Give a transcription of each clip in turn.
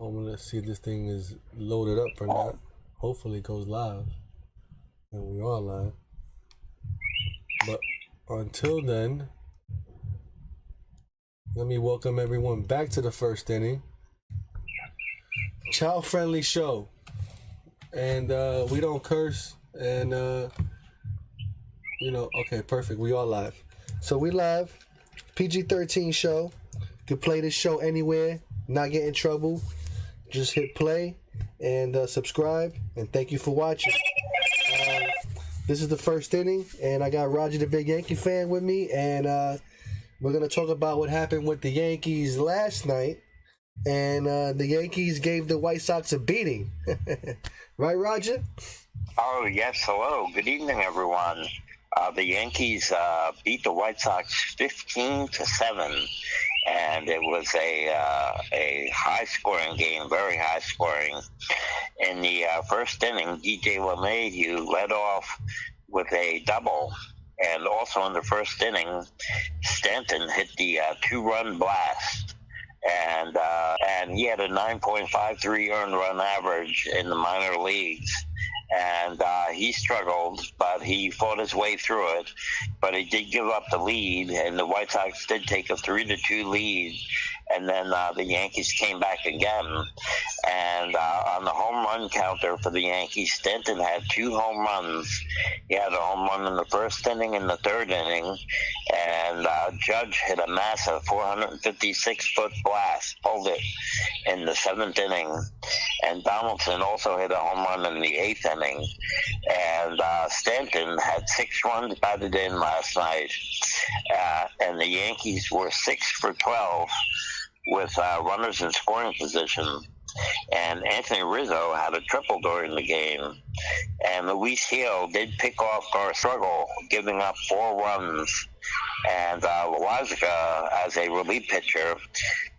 I'm gonna see if this thing is loaded up or not. Hopefully it goes live. And we are live. But until then, let me welcome everyone back to the first inning. Child-friendly show. And we don't curse. And, okay, perfect. We are live. So we live. PG-13 show. You can play this show anywhere. Not get in trouble. Just hit play and subscribe. And thank you for watching. This is the first inning. And I got Roger the Big Yankee fan with me. And we're going to talk about what happened with the Yankees last night. And the Yankees gave the White Sox a beating. Right, Roger? Oh, yes. Hello. Good evening, everyone. The Yankees beat the White Sox 15-7, and it was a high-scoring game, very high-scoring. In the first inning, DJ LeMahieu led off with a double, and also in the first inning, Stanton hit the two-run blast. And he had a 9.53 earned run average in the minor leagues. And he struggled, but he fought his way through it. But he did give up the lead, and the White Sox did take a 3-2 lead. And then the Yankees came back again. And on the home run counter for the Yankees, Stanton had 2 home runs. He had a home run in the first inning and the third inning. And Judge hit a massive 456-foot blast, pulled it in the 7th inning. And Donaldson also hit a home run in the 8th inning. And Stanton had 6 runs batted in last night. And the Yankees were 6 for 12 with runners in scoring position. And Anthony Rizzo had a triple during the game. And Luis Gil did pick off our struggle, giving up 4 runs. And Loaisiga, as a relief pitcher,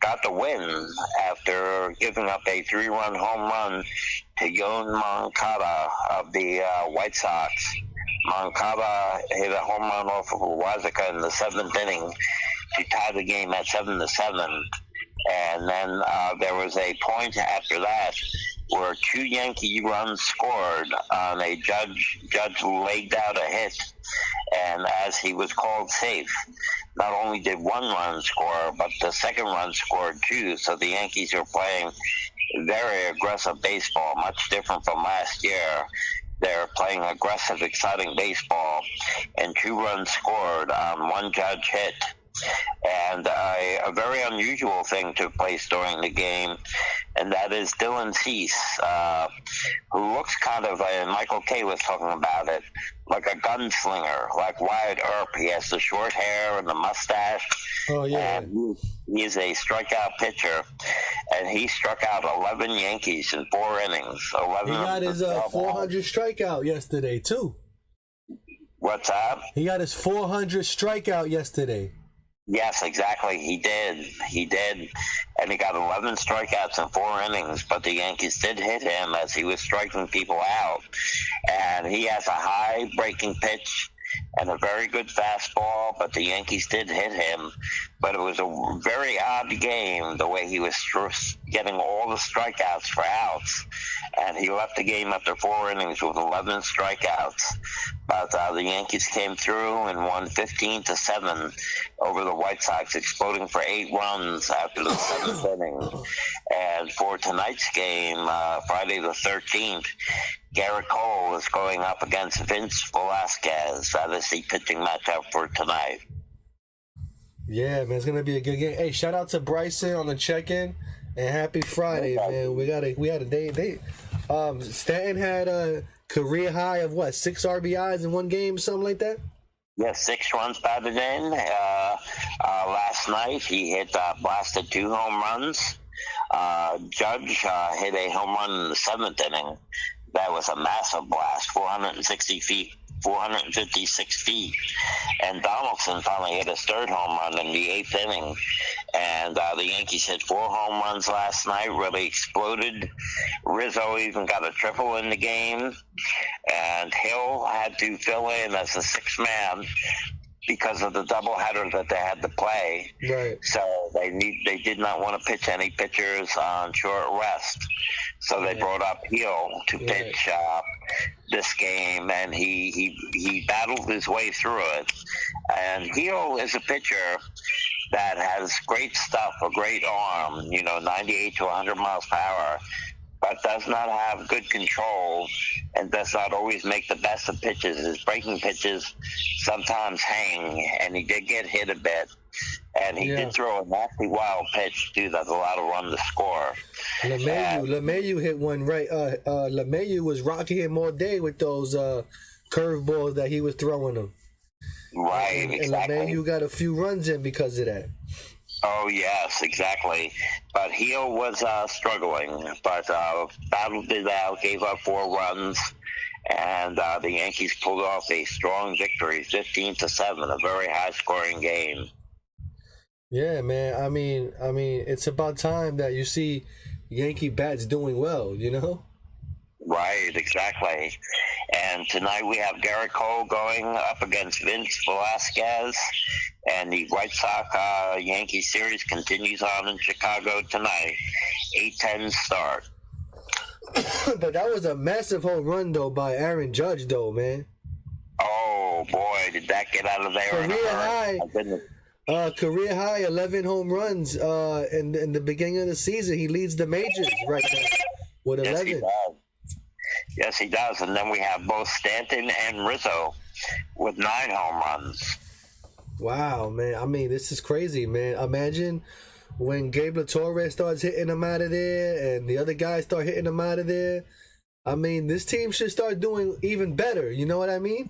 got the win after giving up a 3-run home run to Yoan Moncada of the White Sox. Moncada hit a home run off of Loaisiga in the 7th inning to tie the game at 7-7. And then there was a point after that where 2 Yankee runs scored on a Judge laid out a hit, and as he was called safe, not only did 1 run score, but the second run scored 2. So the Yankees are playing very aggressive baseball, much different from last year. They're playing aggressive, exciting baseball, and 2 runs scored on 1 Judge hit. And a very unusual thing took place during the game, and that is Dylan Cease, who looks kind of, and Michael Kay was talking about it, like a gunslinger, like Wyatt Earp. He has the short hair and the mustache. Oh, yeah. And he's a strikeout pitcher, and he struck out 11 Yankees in 4 innings. 11 he got his 400 strikeout yesterday, too. What's that? He got his 400 strikeout yesterday. Yes, exactly. He did. And he got 11 strikeouts in 4 innings, but the Yankees did hit him as he was striking people out. And he has a high breaking pitch and a very good fastball, but the Yankees did hit him. But it was a very odd game, the way he was getting all the strikeouts for outs. And he left the game after 4 innings with 11 strikeouts. But the Yankees came through and won 15-7 over the White Sox, exploding for 8 runs after the 7th inning. And for tonight's game, Friday the 13th, Garrett Cole is going up against Vince Velasquez. That is the pitching matchup for tonight. Yeah, man, it's gonna be a good game. Hey, shout out to Bryson on the check-in, and happy Friday, man. We had a day. Stanton had a career high of 6 RBIs in 1 game, something like that. Yeah, 6 runs batted in. Last night he blasted 2 home runs. Judge hit a home run in the 7th inning. That was a massive blast, 456 feet. And Donaldson finally hit his 3rd home run in the 8th inning. And the Yankees hit 4 home runs last night, really exploded. Rizzo even got a triple in the game. And Hill had to fill in as the 6th man because of the doubleheader that they had to play. Right. So they did not want to pitch any pitchers on short rest. So they brought up Heel to pitch this game, and he battled his way through it. And Heel is a pitcher that has great stuff, a great arm, 98 to 100 miles per hour, but does not have good control and does not always make the best of pitches. His breaking pitches sometimes hang, and he did get hit a bit. And he did throw a nasty wild pitch, too, that allowed a run to score. LeMahieu hit one right. LeMahieu was rocking him all day with those curveballs that he was throwing him. Right, exactly. And LeMahieu got a few runs in because of that. Oh, yes, exactly. But Heel was struggling, but battled it out, gave up 4 runs, and the Yankees pulled off a strong victory, 15-7, a very high-scoring game. Yeah, man. I mean, it's about time that you see Yankee bats doing well, Right, exactly. And tonight we have Garrett Cole going up against Vince Velasquez, and the White Sox Yankee series continues on in Chicago tonight. 8:10 start. But that was a massive home run, though, by Aaron Judge, though, man. Oh, boy, did that get out of there. Career high 11 home runs in the beginning of the season. He leads the majors right now with 11. Yes, he does. Yes, he does. And then we have both Stanton and Rizzo with 9 home runs. Wow, man. I mean, this is crazy, man. Imagine when Gabe Torres starts hitting them out of there and the other guys start hitting them out of there. I mean, this team should start doing even better. You know what I mean?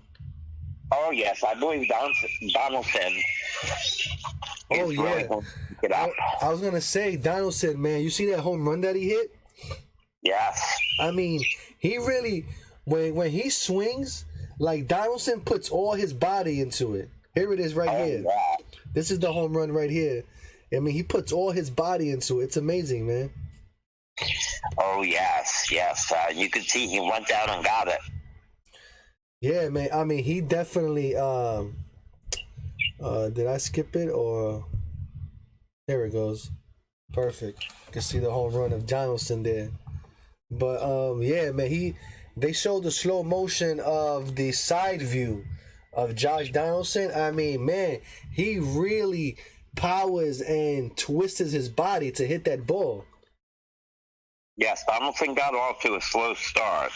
Oh, yes. I believe Donaldson. Oh, yeah. I was going to say, Donaldson, man, you see that home run that he hit? Yes. I mean, he really, when he swings, like Donaldson puts all his body into it. Here it is right here. Yeah. This is the home run right here. I mean, he puts all his body into it. It's amazing, man. Oh, yes, yes. You could see he went down and got it. Yeah, man. I mean, he definitely, did I skip it or, there it goes. Perfect. You can see the home run of Donaldson there. But yeah, man, they showed the slow motion of the side view of Josh Donaldson. I mean, man, he really powers and twists his body to hit that ball. Yes, Donaldson got off to a slow start,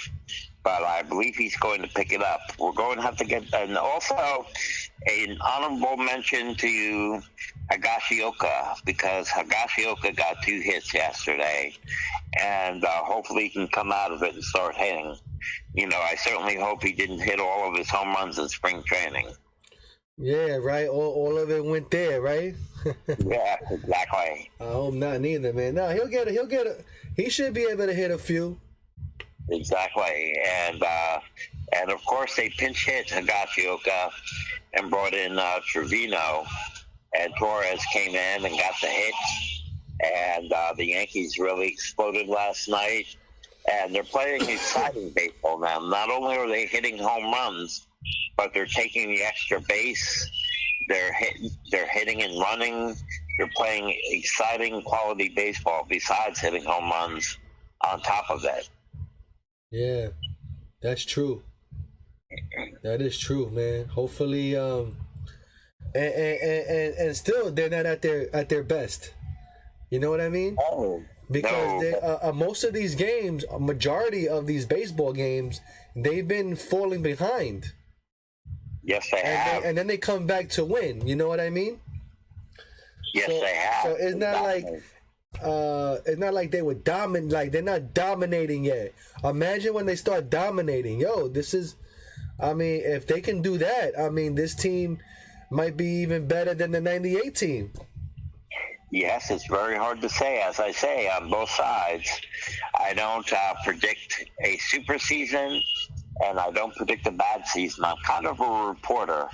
but I believe he's going to pick it up. We're going to have to get, and also an honorable mention to Higashioka, because Higashioka got 2 hits yesterday, and hopefully he can come out of it and start hitting. I certainly hope he didn't hit all of his home runs in spring training. Yeah, right. All of it went there, right? Yeah, exactly. I hope not neither, man. No, he should be able to hit a few. Exactly. And of course they pinch hit Higashioka and brought in Trevino, and Torres came in and got the hit. And the Yankees really exploded last night. And they're playing exciting baseball now. Not only are they hitting home runs, but they're taking the extra base. They're hitting and running. They're playing exciting quality baseball besides hitting home runs on top of that. Yeah, that's true. That is true, man. Hopefully, and still they're not at their best. You know what I mean? Oh, because most of these games, a majority of these baseball games, they've been falling behind. Yes, they have. And then they come back to win. You know what I mean? Yes, they have. So it's not like they were dominant. Like they're not dominating yet. Imagine when they start dominating. I mean, if they can do that, I mean, this team might be even better than the '98 team. Yes, it's very hard to say. As I say, on both sides, I don't predict a super season, and I don't predict a bad season. I'm kind of a reporter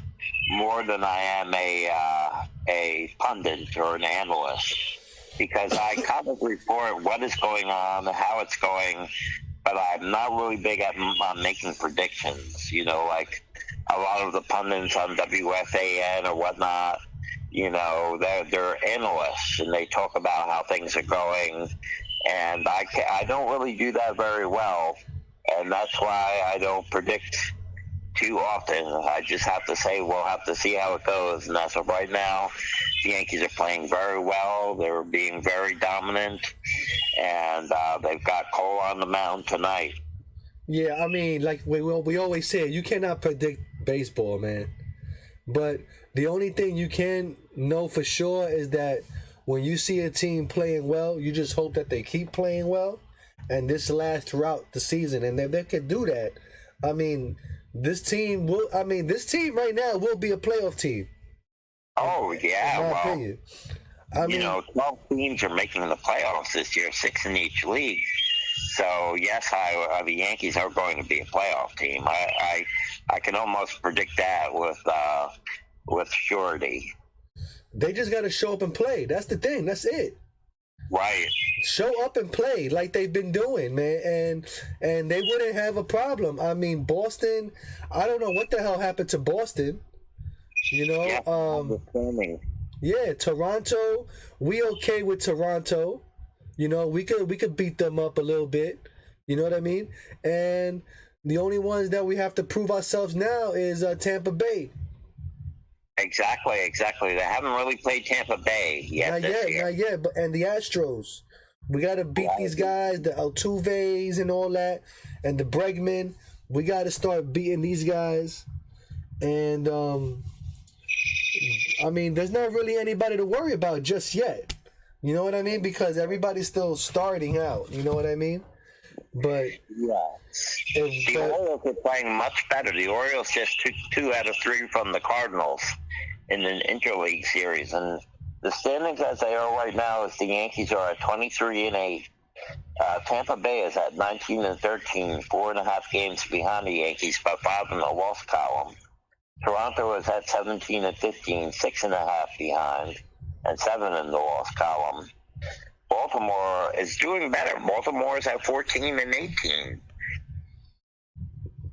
more than I am a pundit or an analyst, because I kind of report what is going on, how it's going, but I'm not really big on making predictions. a lot of the pundits on WFAN or whatnot, they're analysts and they talk about how things are going, and I don't really do that very well, and that's why I don't predict too often. I just have to say we'll have to see how it goes, and as of right now, the Yankees are playing very well. They're being very dominant, and they've got Cole on the mound tonight. Yeah, I mean, like we always say, you cannot predict baseball, man. But the only thing you can know for sure is that when you see a team playing well, you just hope that they keep playing well, and this lasts throughout the season. And if they could do that, I mean, this team right now will be a playoff team. Oh yeah, in my well, opinion. I mean, 12 teams are making the playoffs this year, 6 in each league. So yes, the Yankees are going to be a playoff team. I can almost predict that with surety. they just got to show up and play. That's the thing. That's it. Right. Show up and play like they've been doing, man, and they wouldn't have a problem. I mean, Boston, I don't know what the hell happened to Boston. Yeah, Yeah, Toronto, we okay with Toronto. We could beat them up a little bit. You know what I mean? And the only ones that we have to prove ourselves now is Tampa Bay. Exactly. They haven't really played Tampa Bay yet this year. Not yet. But and the Astros, we got to beat these guys, the Altuves and all that, and the Bregman. We got to start beating these guys. And I mean, there's not really anybody to worry about just yet. You know what I mean? Because everybody's still starting out. You know what I mean? But the Orioles are playing much better. The Orioles just took 2 out of 3 from the Cardinals in an interleague series, and the standings as they are right now is the Yankees are at 23-8. Tampa Bay is at 19-13, 4.5 games behind the Yankees, but 5 in the loss column. Toronto is at 17-15, 6.5 behind, and 7 in the loss column. Baltimore is doing better. Baltimore is at 14-18.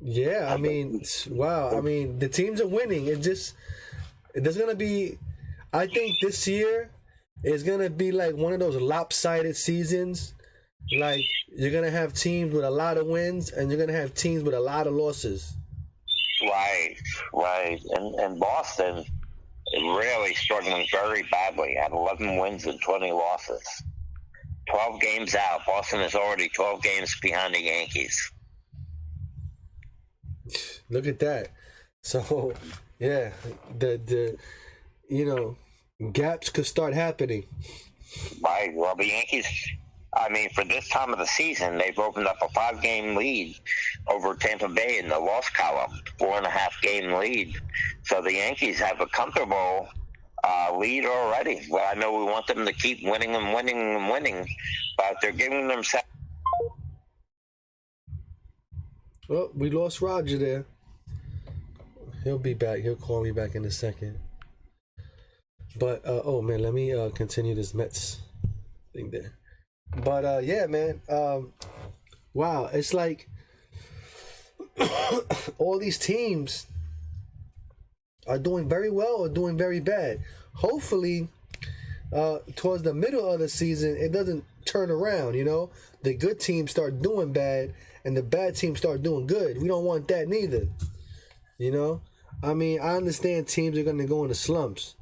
yeah, I mean, wow. I mean, the teams are winning. There's gonna be. I think this year is gonna be like one of those lopsided seasons. Like you're gonna have teams with a lot of wins, and you're gonna have teams with a lot of losses. Right. And Boston is really struggling very badly at 11 wins and 20 losses. 12 games out. Boston is already 12 games behind the Yankees. Look at that. So, yeah, the gaps could start happening. Right. Well, the Yankees, I mean, for this time of the season, they've opened up a 5-game lead over Tampa Bay in the loss column, 4.5-game lead. So the Yankees have a comfortable lead already. Well, I know we want them to keep winning and winning and winning, but they're giving themselves. Well, we lost Roger there. He'll be back. He'll call me back in a second. But oh man, let me continue this Mets thing there. But yeah, man. Wow, it's like all these teams are doing very well or doing very bad. Hopefully, towards the middle of the season, it doesn't turn around. The good teams start doing bad, and the bad teams start doing good. We don't want that neither. I mean, I understand teams are going to go into slumps.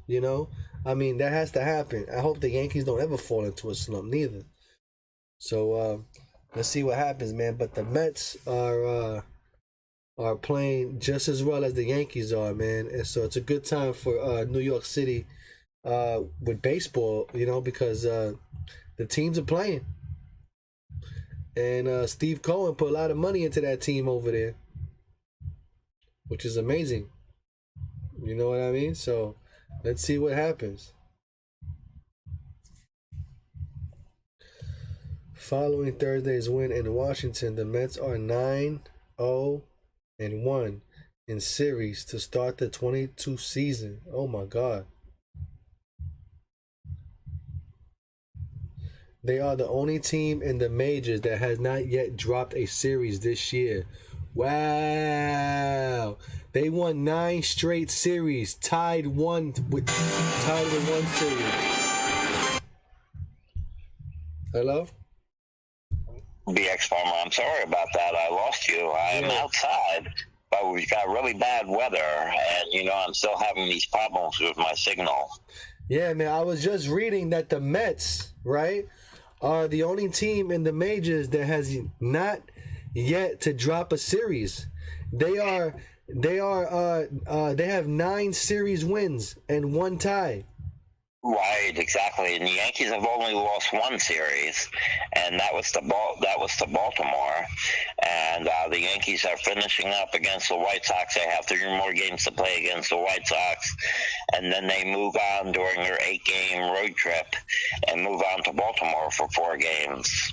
I mean, that has to happen. I hope the Yankees don't ever fall into a slump neither. So let's see what happens, man. But the Mets are playing just as well as the Yankees are, man. And so it's a good time for New York City with baseball, because the teams are playing. And Steve Cohen put a lot of money into that team over there, which is amazing. You know what I mean? So let's see what happens. Following Thursday's win in Washington, the Mets are 9-0-1 in series to start the 22 season. Oh my God. They are the only team in the majors that has not yet dropped a series this year, Wow. They won 9 straight series, tied with one series. Hello? BX Farmer, I'm sorry about that. I lost you. I am outside, but we've got really bad weather, and I'm still having these problems with my signal. Yeah, man. I was just reading that the Mets, right, are the only team in the majors that has not yet to drop a series. They have 9 series wins and 1 tie. Right, exactly. And the Yankees have only lost 1 series, and that was to Baltimore. And the Yankees are finishing up against the White Sox. They have 3 more games to play against the White Sox, and then they move on during their 8-game road trip and move on to Baltimore for 4 games.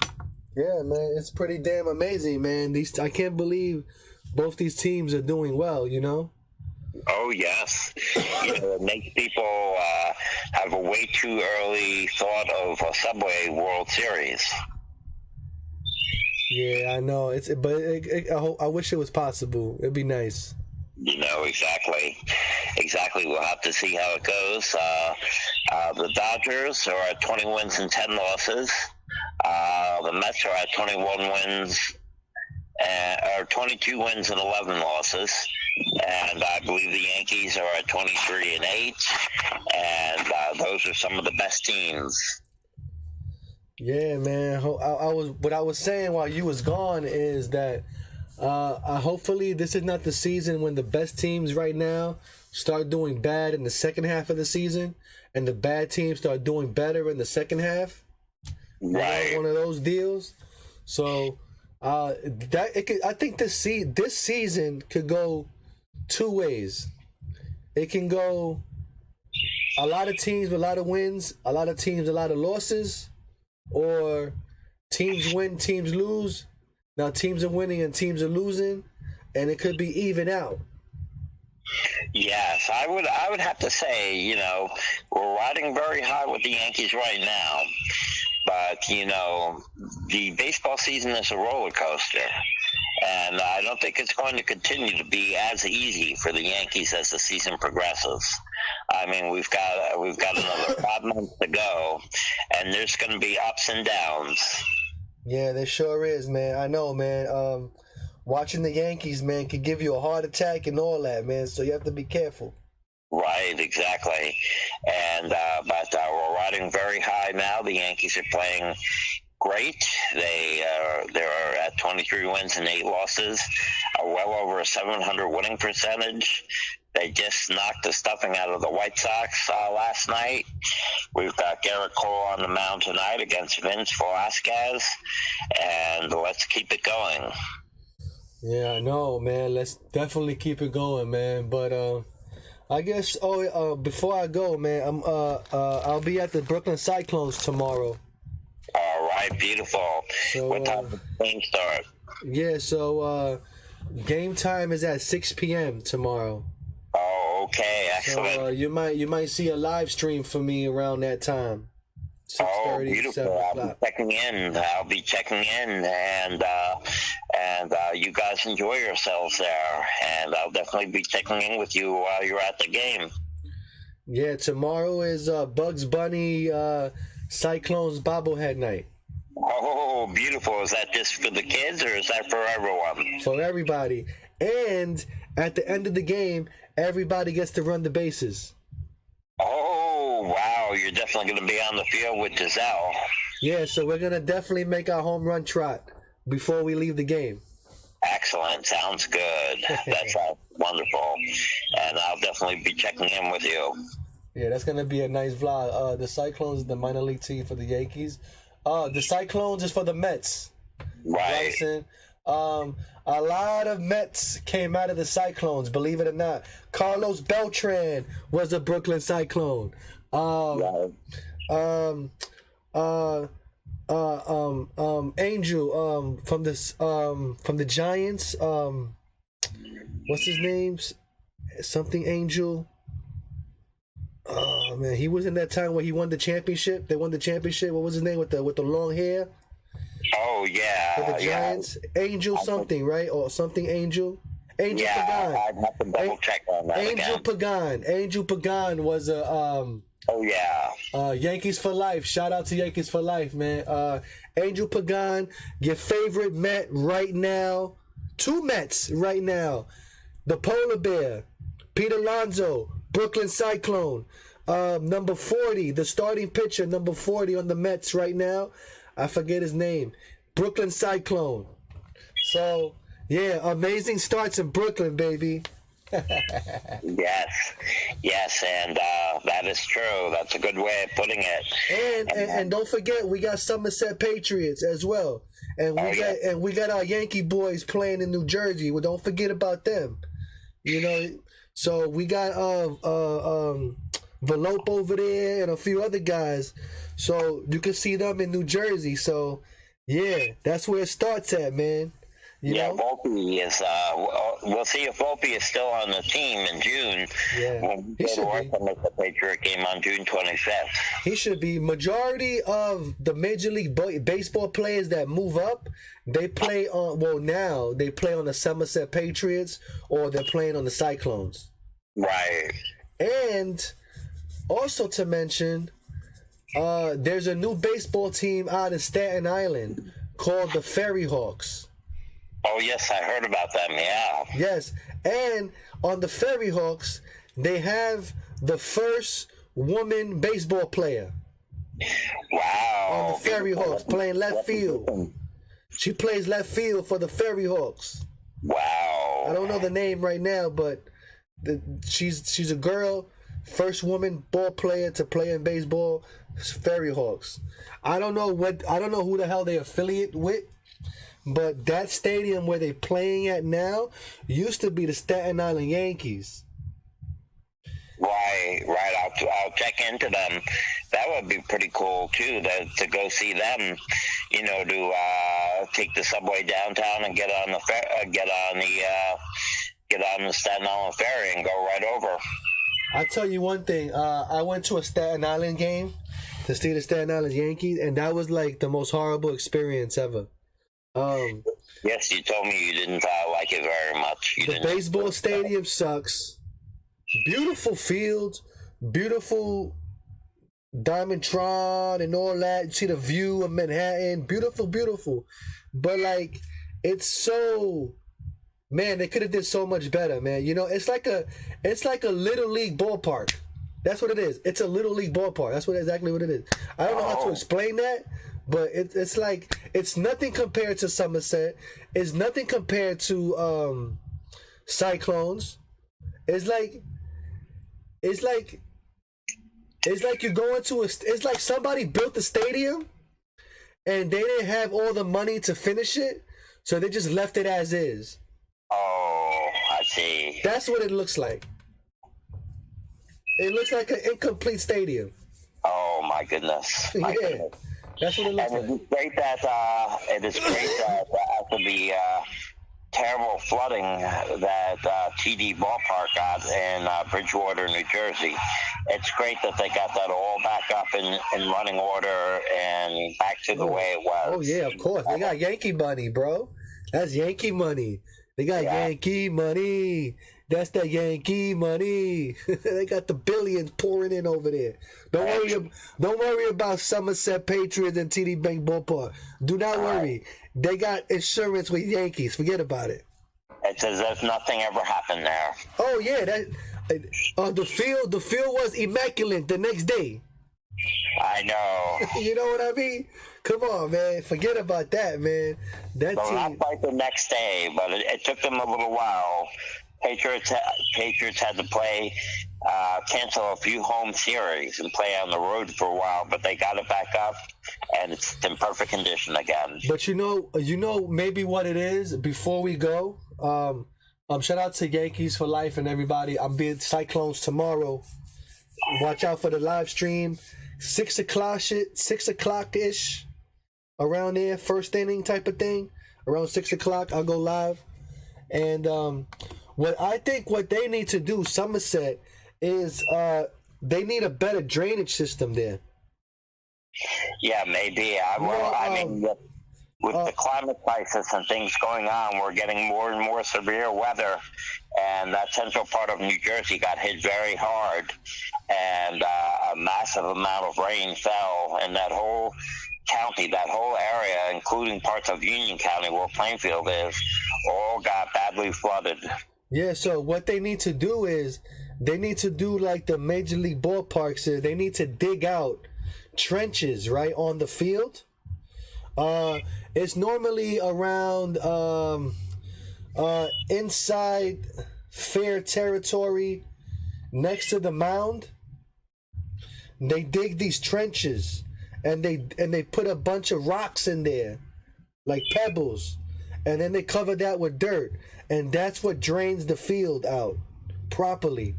Yeah, man, it's pretty damn amazing, man. I can't believe both these teams are doing well, Oh, yes. It makes people have a way too early thought of a Subway World Series. Yeah, I know. I wish it was possible. It'd be nice. Exactly. We'll have to see how it goes. The Dodgers are at 20 wins and 10 losses. The Mets are at 22 wins and 11 losses. And I believe the Yankees are at 23 and 8. And those are some of the best teams. Yeah, man. What I was saying while you was gone is that hopefully this is not the season when the best teams right now start doing bad in the second half of the season, and the bad teams start doing better in the second half. Right. One of those deals. So I think this season could go 2 ways. It can go a lot of teams with a lot of wins, a lot of teams a lot of losses, or teams win, teams lose. Now teams are winning and teams are losing, and it could be even out. Yes, I would have to say, we're riding very high with the Yankees right now. But, the baseball season is a roller coaster. And I don't think it's going to continue to be as easy for the Yankees as the season progresses. I mean, we've got another 5 months to go, and there's going to be ups and downs. Yeah, there sure is, man. I know, man. Watching the Yankees, man, could give you a heart attack and all that, man. So you have to be careful. Right, exactly. And but we're riding very high now. The Yankees are playing great. They're at 23 wins and 8 losses, well over a 700 winning percentage. They just knocked the stuffing out of the White Sox last night. We've got Garrett Cole on the mound tonight against Vince Velasquez, and let's keep it going. Yeah, I know, man. Let's definitely keep it going, man. But I guess before I go, man, I'll be at the Brooklyn Cyclones tomorrow. All right, beautiful. So, what time does the game start? Yeah, so game time is at 6 p.m. tomorrow. Oh, okay, excellent. So you might see a live stream for me around that time. 6:30, oh, beautiful! I'll be checking in, and you guys enjoy yourselves there. And I'll definitely be checking in with you while you're at the game. Yeah, tomorrow is Bugs Bunny Cyclones bobblehead night. Oh, beautiful! Is that just for the kids, or is that for everyone? For everybody. And at the end of the game, everybody gets to run the bases. Oh, wow. You're definitely going to be on the field with Giselle. Yeah, so we're going to definitely make our home run trot before we leave the game. Excellent. Sounds good. That sounds wonderful. And I'll definitely be checking in with you. Yeah, that's going to be a nice vlog. The Cyclones is the minor league team for the Yankees. The Cyclones is for the Mets. Right. Bryson. A lot of Mets came out of the Cyclones, believe it or not. Carlos Beltran was a Brooklyn Cyclone. Angel from the Giants. What's his name? Something Angel. Oh man, he was in that time where he won the championship. They won the championship. What was his name with the long hair? Oh For the yeah, yeah. Giants, Angel something, right? Or something Angel. Angel Yeah, Pagan. I'd have to double check on that Angel again. Pagan. Angel Pagan was a Oh yeah. Yankees for life. Shout out to Yankees for life, man. Angel Pagan, your favorite Met right now. Two Mets right now. The Polar Bear, Pete Alonso, Brooklyn Cyclone. Number 40, the starting pitcher, number 40 on the Mets right now. I forget his name. Brooklyn Cyclone. So, yeah, amazing starts in Brooklyn, baby. Yes, and that is true. That's a good way of putting it. And don't forget, we got Somerset Patriots as well. And we got our Yankee boys playing in New Jersey. Well, don't forget about them. You know, so we got Velope over there and a few other guys. So you can see them in New Jersey. So yeah, that's where it starts at, man. You know? Volpe is. We'll see if Volpe is still on the team in June. Yeah, when we go to work and make the Patriot game on June 25th. He should be. Majority of the Major League Baseball players that move up, they play on. Well, now they play on the Somerset Patriots or they're playing on the Cyclones. Right. And also to mention, there's a new baseball team out in Staten Island called the Ferry Hawks. Oh, yes, I heard about them, yeah. Yes, and on the Ferry Hawks, they have the first woman baseball player. Wow. On the Ferry Hawks, playing left field. She plays left field for the Ferry Hawks. Wow. I don't know the name right now, but she's a girl, first woman ball player to play in baseball, Ferry Hawks. I don't know who the hell they affiliate with. But that stadium where they're playing at now used to be the Staten Island Yankees. Right. I'll check into them. That would be pretty cool too. To go see them. You know, to take the subway downtown and get on the Staten Island ferry and go right over. I'll tell you one thing. I went to a Staten Island game to see the Staten Island Yankees, and that was like the most horrible experience ever. Yes, you told me you didn't like it very much. The baseball stadium sucks. Beautiful field, beautiful Diamondtron and all that. You see the view of Manhattan, beautiful. But like, it's so, man, they could have did so much better, man. You know, it's like a little league ballpark. That's what it is. It's a little league ballpark. That's exactly what it is. I don't know how to explain that. But it's like, it's nothing compared to Somerset. It's nothing compared to Cyclones. It's like you're going to it's like somebody built the stadium and they didn't have all the money to finish it, so they just left it as is. Oh, I see. That's what it looks like. It looks like an incomplete stadium. Oh my goodness. My goodness. That's what it looks like. It is great that after the terrible flooding that TD Ballpark got in Bridgewater, New Jersey, it's great that they got that all back up in running order and back to the way it was. Oh yeah, of course. They got Yankee money, bro. That's Yankee money. They got Yankee money. That's that Yankee money. They got the billions pouring in over there. Don't worry about Somerset Patriots and TD Bank Ballpark. Do not worry. They got insurance with Yankees. Forget about it. It's as if nothing ever happened there. Oh yeah, the field was immaculate the next day. I know. You know what I mean? Come on, man. Forget about that, man. That so team. Not quite the next day, but it took them a little while. Patriots had to cancel a few home series and play on the road for a while, but they got it back up, and it's in perfect condition again. But you know, maybe what it is. Before we go, shout out to Yankees for life and everybody. I'm being Cyclones tomorrow. Watch out for the live stream, 6 o'clock ish, around there, first inning type of thing. Around 6 o'clock, I'll go live, and what they need to do, Somerset, is they need a better drainage system there. Yeah, maybe. with the climate crisis and things going on, we're getting more and more severe weather, and that central part of New Jersey got hit very hard, and a massive amount of rain fell in that whole county, that whole area, including parts of Union County where Plainfield is, all got badly flooded. Yeah, so what they need to do is they need to do like the Major League ballparks. They need to dig out trenches right on the field. It's normally around inside fair territory next to the mound. They dig these trenches and they put a bunch of rocks in there, like pebbles, and then they cover that with dirt, and that's what drains the field out properly.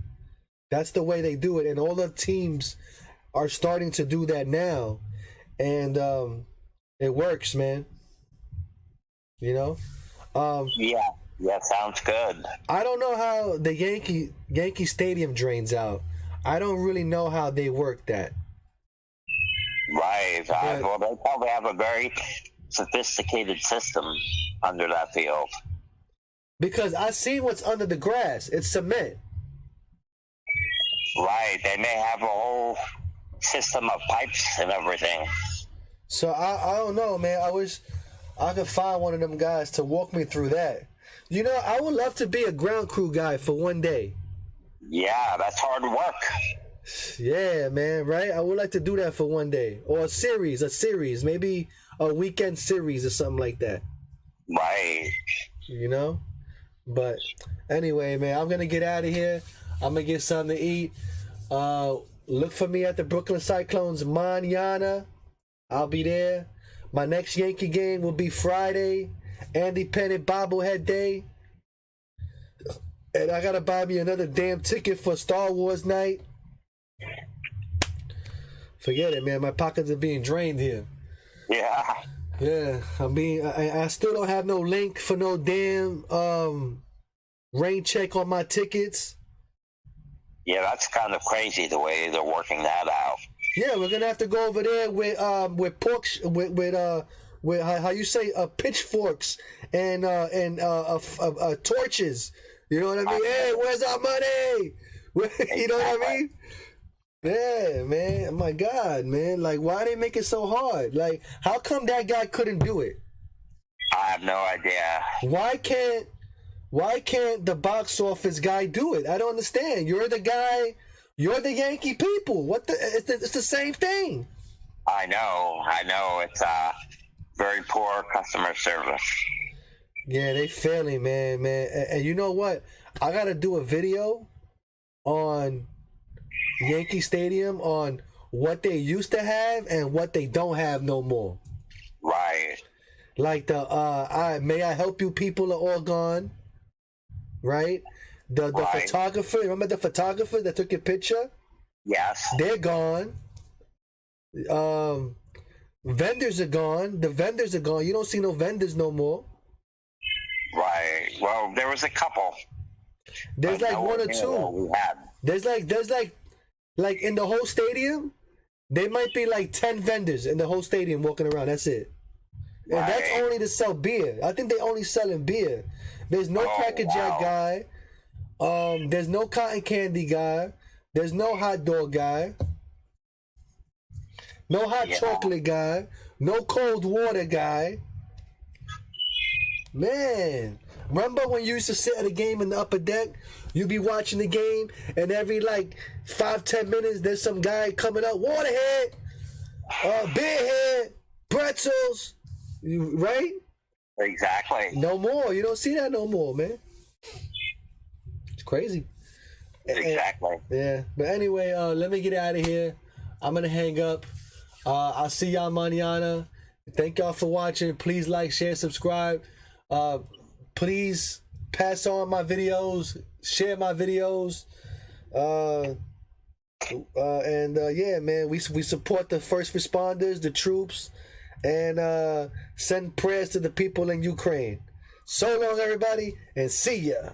That's the way they do it, and all the teams are starting to do that now, and it works, man. You know? Yeah, sounds good. I don't know how the Yankee Stadium drains out. I don't really know how they work that. Right. Well, they probably have a very sophisticated system under that field. Because I see what's under the grass. It's cement. Right. They may have a whole system of pipes and everything. So I don't know, man. I wish I could find one of them guys to walk me through that. You know, I would love to be a ground crew guy for one day. Yeah, that's hard work. Yeah, man, right? I would like to do that for one day. Or a series, maybe a weekend series or something like that. Right. You know? But anyway, man, I'm going to get out of here. I'm going to get something to eat. Look for me at the Brooklyn Cyclones mañana. I'll be there. My next Yankee game will be Friday, Andy Pettitte bobblehead day. And I got to buy me another damn ticket for Star Wars night. Forget it, man. My pockets are being drained here. Yeah. Yeah, I still don't have no link for no damn rain check on my tickets. Yeah, that's kind of crazy the way they're working that out. Yeah, we're gonna have to go over there with how you say pitchforks and torches. You know what I mean? Hey, where's our money? You know what I mean? Yeah, man. My God, man. Like, why they make it so hard? Like, how come that guy couldn't do it? I have no idea. Why can't the box office guy do it? I don't understand. You're the guy. You're the Yankee people. It's the same thing. I know. It's very poor customer service. Yeah, they failing, man. And you know what? I gotta do a video on Yankee Stadium on what they used to have and what they don't have no more. Right. Like the may I help you people are all gone. Right? The right. Photographer, remember the photographer that took your picture? Yes. They're gone. Vendors are gone. The vendors are gone. You don't see no vendors no more. Right. Well, there was a couple. There's like one or two. There's like in the whole stadium, there might be like 10 vendors in the whole stadium walking around. That's it. And right. that's only to sell beer. I think they only selling beer. There's no Cracker Jack guy. There's no cotton candy guy. There's no hot dog guy. No hot chocolate guy. No cold water guy. Man, remember when you used to sit at a game in the upper deck? You'd be watching the game, and every like 5-10 minutes, there's some guy coming up, waterhead, beer head, pretzels, right? Exactly. No more. You don't see that no more, man. It's crazy. Exactly. Yeah. But anyway, let me get out of here. I'm gonna hang up. I'll see y'all mañana. Thank y'all for watching. Please like, share, subscribe. Please pass on my videos, share my videos. Yeah, man, we support the first responders, the troops, and send prayers to the people in Ukraine. So long, everybody, and see ya.